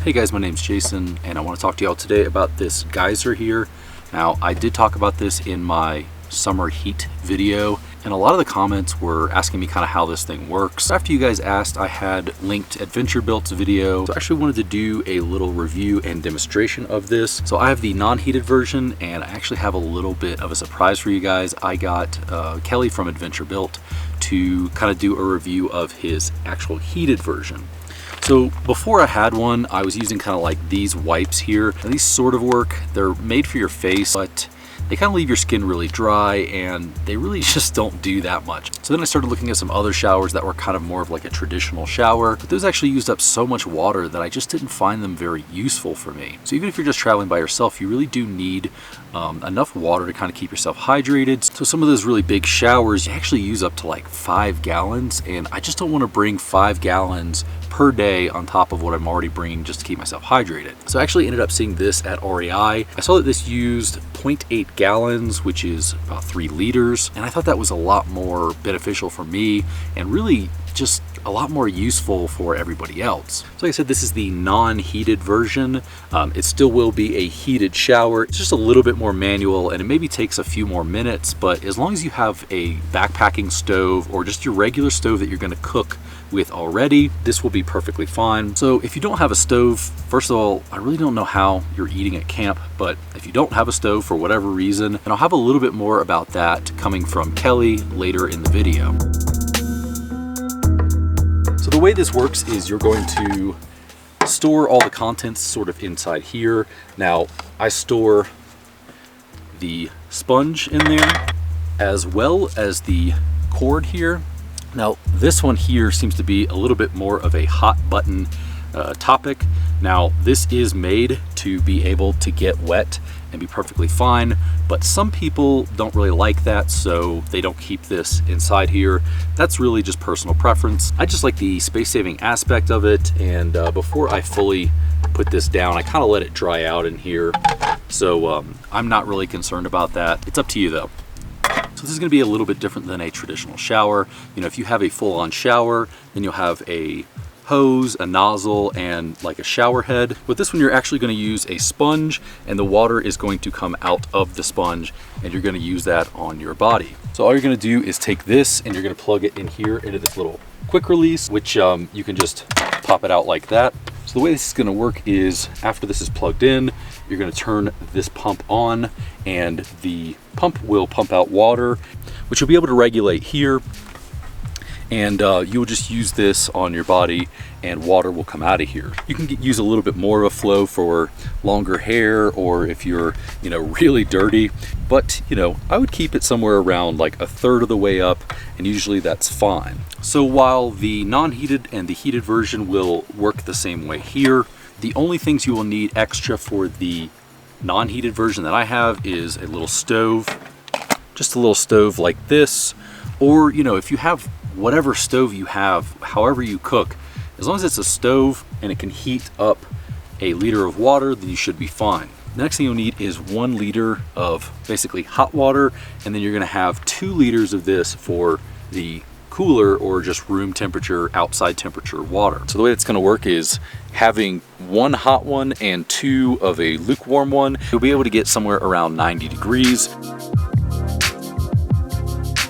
Hey guys, my name's Jason and I want to talk to y'all today about this geyser here. Now, I did talk about this in my summer heat video and a lot of the comments were asking me kind of how this thing works. After you guys asked, I had linked AdventureBuilt's video. So I actually wanted to do a little review and demonstration of this. So I have the non-heated version and I actually have a little bit of a surprise for you guys. I got Kelly from AdventureBuilt to kind of do a review of his actual heated version. So before I had one, I was using kind of like these wipes here. And these sort of work. They're made for your face, but they kind of leave your skin really dry and they really just don't do that much. So then I started looking at some other showers that were kind of more of like a traditional shower, but those actually used up so much water that I just didn't find them very useful for me. So even if you're just traveling by yourself, you really do need enough water to kind of keep yourself hydrated. So some of those really big showers, you actually use up to like 5 gallons, and I just don't want to bring 5 gallons per day on top of what I'm already bringing just to keep myself hydrated. So I actually ended up seeing this at REI. I saw that this used 0.8 gallons, which is about 3 liters. And I thought that was a lot more beneficial for me and really just a lot more useful for everybody else. So like I said, this is the non-heated version. It still will be a heated shower. It's just a little bit more manual and it maybe takes a few more minutes, but as long as you have a backpacking stove or just your regular stove that you're gonna cook with already, this will be perfectly fine. So if you don't have a stove, first of all, I really don't know how you're eating at camp, but if you don't have a stove for whatever reason, and I'll have a little bit more about that coming from Kelly later in the video. So the way this works is you're going to store all the contents sort of inside here. Now, I store the sponge in there as well as the cord here. Now, this one here seems to be a little bit more of a hot button topic. Now, this is made to be able to get wet and be perfectly fine, but some people don't really like that, so they don't keep this inside here. That's really just personal preference. I just like the space-saving aspect of it, and before I fully put this down, I kind of let it dry out in here. So I'm not really concerned about that. It's up to you though. So this is going to be a little bit different than a traditional shower. You know, if you have a full-on shower, then you'll have a hose, a nozzle, and like a shower head. With this one, you're actually going to use a sponge, and the water is going to come out of the sponge, and you're going to use that on your body. So all you're going to do is take this, and you're going to plug it in here into this little quick release, which you can just pop it out like that. So the way this is going to work is after this is plugged in, you're going to turn this pump on, and the pump will pump out water, which you'll be able to regulate here. And you'll just use this on your body and water will come out of here. You can use a little bit more of a flow for longer hair or if you're, you know, really dirty. But, you know, I would keep it somewhere around like 1/3 of the way up, and usually that's fine. So while the non-heated and the heated version will work the same way here, the only things you will need extra for the non-heated version that I have is a little stove, just a little stove like this, or, you know, if you have whatever stove you have, however you cook, as long as it's a stove and it can heat up a liter of water, then you should be fine. The next thing you'll need is 1 liter of basically hot water, and then you're gonna have 2 liters of this for the cooler or just room temperature, outside temperature water. So the way it's gonna work is having 1 hot one and 2 of a lukewarm one. You'll be able to get somewhere around 90 degrees.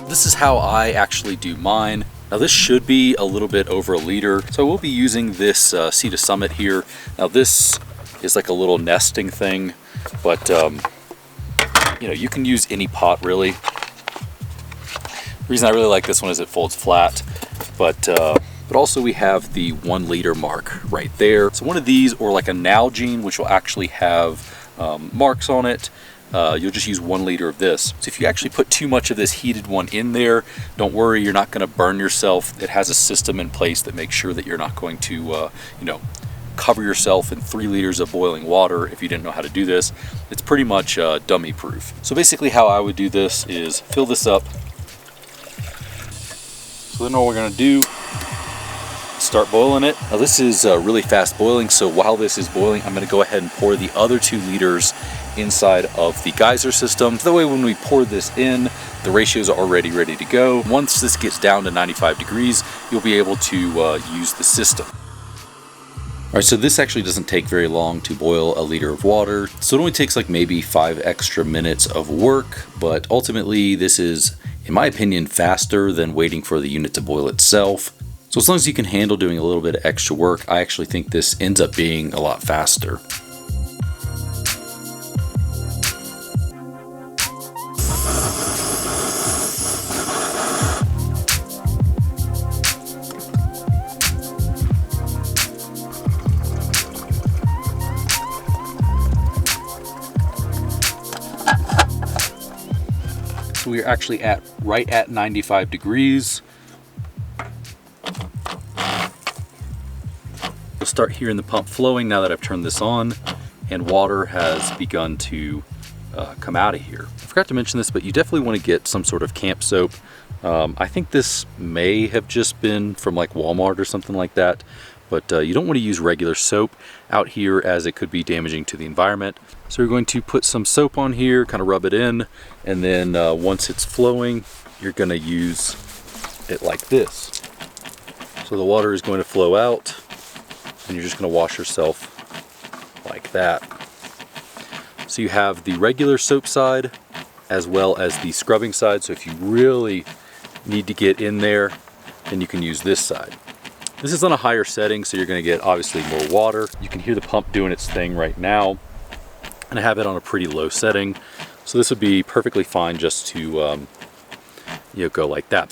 This is how I actually do mine. Now this should be a little bit over 1 liter. So we'll be using this Sea to Summit here. Now this is like a little nesting thing, but you know, you can use any pot really. The reason I really like this one is it folds flat, but also we have the 1 liter mark right there. So one of these, or like a Nalgene, which will actually have marks on it. You'll just use 1 liter of this. So if you actually put too much of this heated one in there, don't worry, you're not going to burn yourself. It has a system in place that makes sure that you're not going to, you know, cover yourself in 3 liters of boiling water if you didn't know how to do this. It's pretty much dummy proof. So basically how I would do this is fill this up. So then all we're going to do is start boiling it. Now this is really fast boiling, so while this is boiling, I'm going to go ahead and pour the other 2 liters inside of the geyser system. That way when we pour this in, the ratios are already ready to go. Once this gets down to 95 degrees, you'll be able to use the system. All right, so this actually doesn't take very long to boil a liter of water. So it only takes like maybe 5 extra minutes of work, but ultimately this is, in my opinion, faster than waiting for the unit to boil itself. So as long as you can handle doing a little bit of extra work, I actually think this ends up being a lot faster. So we are actually right at 95 degrees. We'll start hearing the pump flowing now that I've turned this on, and water has begun to come out of here. I forgot to mention this, but you definitely want to get some sort of camp soap. I think this may have just been from like Walmart or something like that, but you don't want to use regular soap out here as it could be damaging to the environment. So you're going to put some soap on here, kind of rub it in, and then once it's flowing, you're going to use it like this. So the water is going to flow out, and you're just going to wash yourself like that. So you have the regular soap side as well as the scrubbing side. So if you really need to get in there, then you can use this side. This is on a higher setting, so you're going to get obviously more water. You can hear the pump doing its thing right now, and I have it on a pretty low setting. So this would be perfectly fine just to go like that.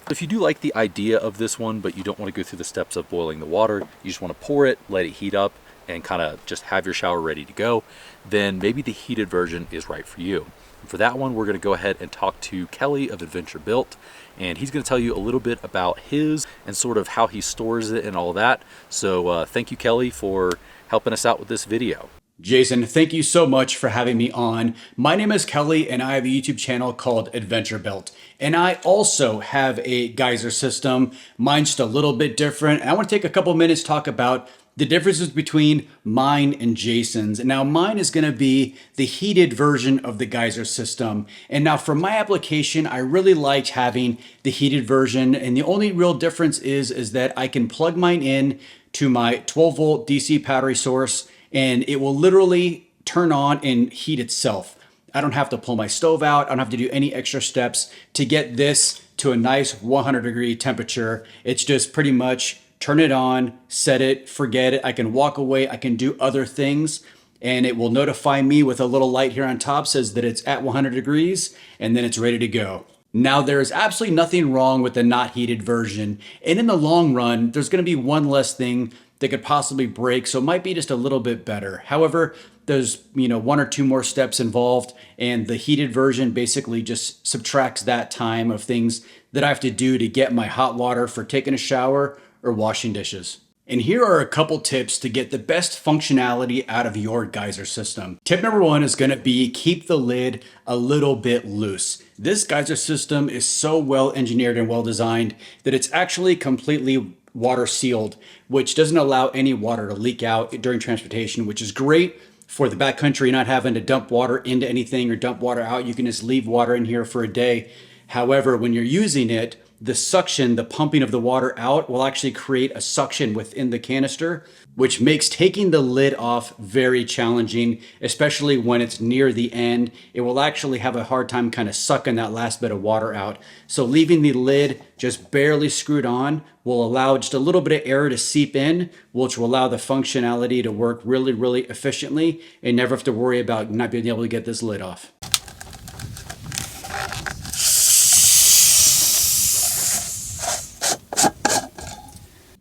If you do like the idea of this one, but you don't want to go through the steps of boiling the water, you just want to pour it, let it heat up, and kind of just have your shower ready to go, then maybe the heated version is right for you. And for that one, we're going to go ahead and talk to Kelly of Adventure Built, and he's going to tell you a little bit about his and sort of how he stores it and all that. So thank you, Kelly, for helping us out with this video. Jason, thank you so much for having me on. My name is Kelly, and I have a YouTube channel called Adventure Built. And I also have a geyser system. Mine's just a little bit different. And I want to take a couple minutes to talk about the differences between mine and Jason's. And now mine is going to be the heated version of the geyser system. And now for my application, I really liked having the heated version. And the only real difference is that I can plug mine in to my 12 volt DC battery source, and it will literally turn on and heat itself. I don't have to pull my stove out. I don't have to do any extra steps to get this to a nice 100-degree temperature. It's just pretty much turn it on, set it, forget it. I can walk away. I can do other things, and it will notify me with a little light here on top, says that it's at 100 degrees, and then it's ready to go. Now, there is absolutely nothing wrong with the not heated version. And in the long run, there's going to be one less thing that could possibly break, so it might be just a little bit better. However, there's one or two more steps involved, and the heated version basically just subtracts that time of things that I have to do to get my hot water for taking a shower or washing dishes. And here are a couple tips to get the best functionality out of your geyser system. Tip number one is going to be keep the lid a little bit loose. This geyser system is so well engineered and well designed that it's actually completely water sealed, which doesn't allow any water to leak out during transportation, which is great for the backcountry, not having to dump water into anything or dump water out. You can just leave water in here for a day. However, when you're using it, the suction, the pumping of the water out will actually create a suction within the canister, which makes taking the lid off very challenging, especially when it's near the end. It will actually have a hard time kind of sucking that last bit of water out. So leaving the lid just barely screwed on will allow just a little bit of air to seep in, which will allow the functionality to work really, really efficiently and never have to worry about not being able to get this lid off.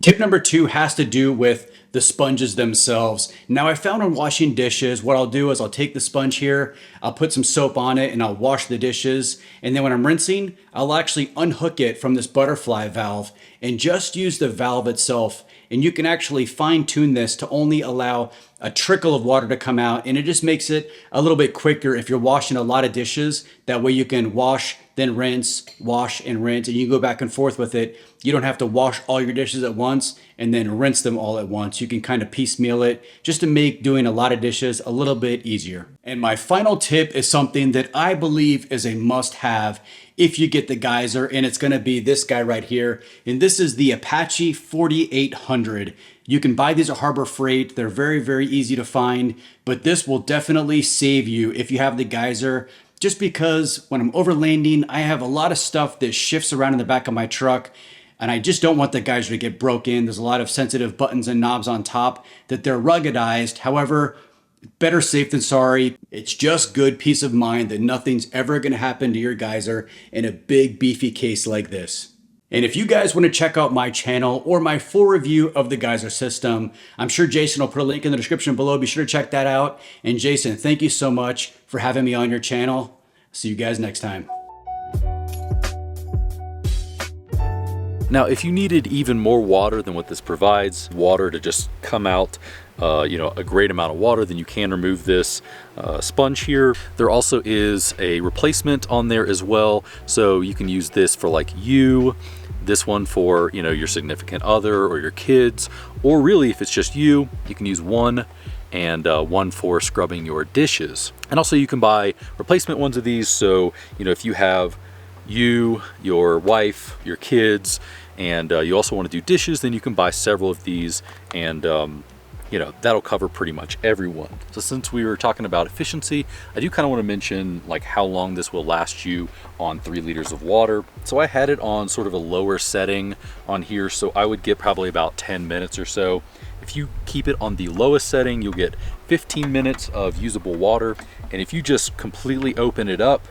Tip number two has to do with the sponges themselves. Now, I found when washing dishes, what I'll do is I'll take the sponge here, I'll put some soap on it, and I'll wash the dishes. And then when I'm rinsing, I'll actually unhook it from this butterfly valve and just use the valve itself. And you can actually fine tune this to only allow a trickle of water to come out. And it just makes it a little bit quicker if you're washing a lot of dishes. That way you can wash then rinse, wash, and rinse, and you go back and forth with it. You don't have to wash all your dishes at once and then rinse them all at once. You can kind of piecemeal it just to make doing a lot of dishes a little bit easier. And my final tip is something that I believe is a must-have if you get the Geyser, and it's gonna be this guy right here. And this is the Apache 4800. You can buy these at Harbor Freight. They're very, very easy to find, but this will definitely save you if you have the Geyser, just because when I'm overlanding, I have a lot of stuff that shifts around in the back of my truck, and I just don't want the Geyser to get broken. There's a lot of sensitive buttons and knobs on top that they're ruggedized. However, better safe than sorry. It's just good peace of mind that nothing's ever gonna happen to your Geyser in a big beefy case like this. And if you guys want to check out my channel or my full review of the Geyser system, I'm sure Jason will put a link in the description below. Be sure to check that out. And Jason, thank you so much for having me on your channel. See you guys next time. Now, if you needed even more water than what this provides, water to just come out, a great amount of water, then you can remove this sponge here. There also is a replacement on there as well. So you can use this for like this one for, your significant other or your kids, or really if it's just you can use one, and one for scrubbing your dishes. And also you can buy replacement ones of these. So, if you have your wife, your kids, and you also want to do dishes, then you can buy several of these, and that'll cover pretty much everyone. So since we were talking about efficiency, I do kind of want to mention like how long this will last you on 3 liters of water. So I had it on sort of a lower setting on here, so I would get probably about 10 minutes or so. If you keep it on the lowest setting, you'll get 15 minutes of usable water. And if you just completely open it up,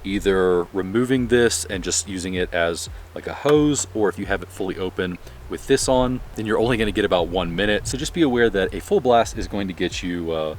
either removing this and just using it as like a hose, or if you have it fully open with this on, then you're only going to get about 1 minute. So just be aware that a full blast is going to get you,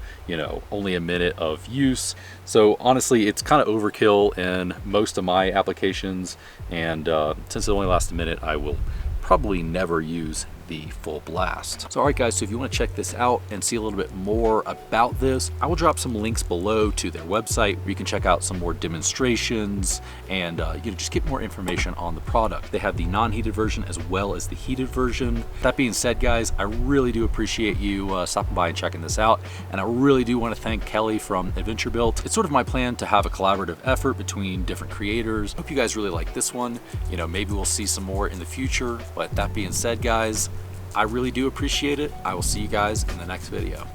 only a minute of use. So honestly, it's kind of overkill in most of my applications. And since it only lasts a minute, I will probably never use the full blast. So all right guys, so if you want to check this out and see a little bit more about this, I will drop some links below to their website where you can check out some more demonstrations and just get more information on the product. They have the non-heated version as well as the heated version. That being said guys, I really do appreciate you stopping by and checking this out, and I really do want to thank Kelly from Adventure Built. It's sort of my plan to have a collaborative effort between different creators. Hope you guys really like this one. Maybe we'll see some more in the future, but that being said guys, I really do appreciate it. I will see you guys in the next video.